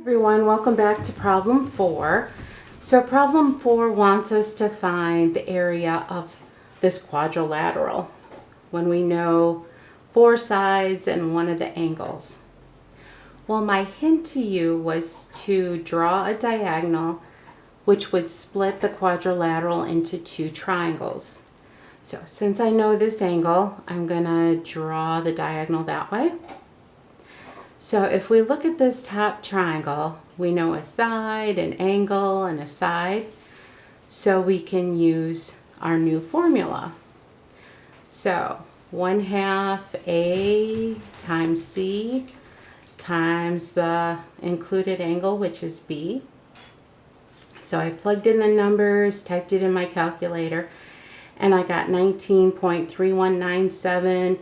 Everyone, welcome back to problem 4. So problem 4 wants us to find the area of this quadrilateral when we know 4 sides and one of the angles. Well, my hint to you was to draw a diagonal which would split the quadrilateral into 2 triangles. So since I know this angle, I'm going to draw the diagonal that way. So if we look at this top triangle, we know a side, an angle, and a side. So we can use our new formula. So 1/2 A times C times the included angle, which is B. So I plugged in the numbers, typed it in my calculator, and I got 19.3197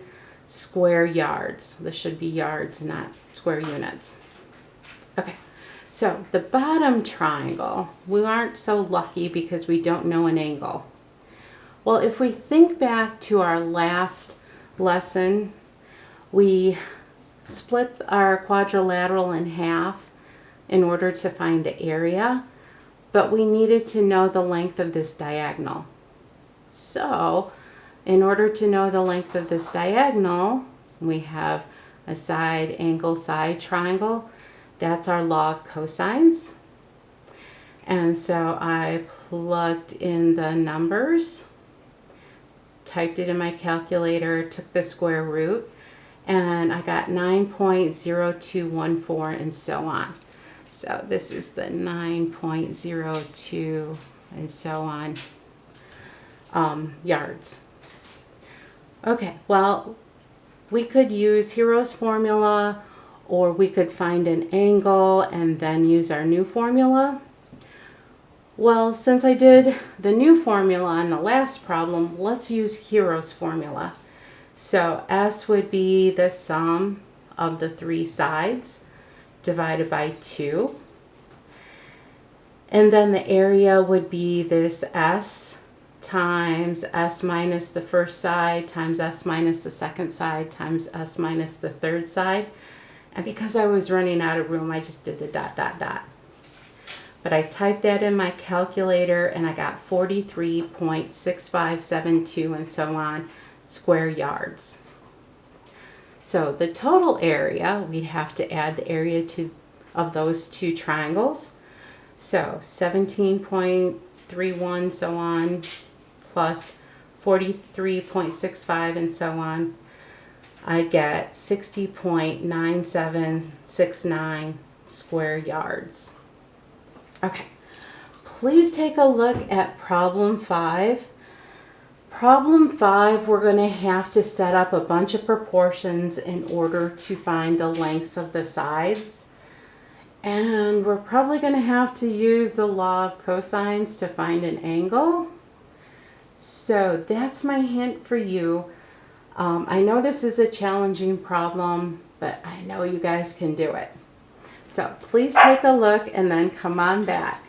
square yards. This should be yards, not square units. Okay, so the bottom triangle, we aren't so lucky because we don't know an angle. Well, if we think back to our last lesson, we split our quadrilateral in half in order to find the area, but we needed to know the length of this diagonal. So, in order to know the length of this diagonal, we have a side, angle, side triangle. That's our law of cosines. And so I plugged in the numbers, typed it in my calculator, took the square root, and I got 9.0214 and so on. So this is the 9.02 and so on yards. Okay, well, we could use Hero's formula, or we could find an angle and then use our new formula. Well, since I did the new formula on the last problem, let's use Hero's formula. So S would be the sum of the 3 sides divided by 2. And then the area would be this S times S minus the first side times S minus the second side times S minus the third side. And because I was running out of room, I just did the dot, dot, dot. But I typed that in my calculator and I got 43.6572 and so on square yards. So the total area, we'd have to add the area of those 2 triangles. So 17.31 so on plus 43.65 and so on, I get 60.9769 square yards. Okay, please take a look at problem 5. Problem 5, we're going to have to set up a bunch of proportions in order to find the lengths of the sides. And we're probably going to have to use the law of cosines to find an angle. So that's my hint for you. I know this is a challenging problem, but I know you guys can do it. So please take a look and then come on back.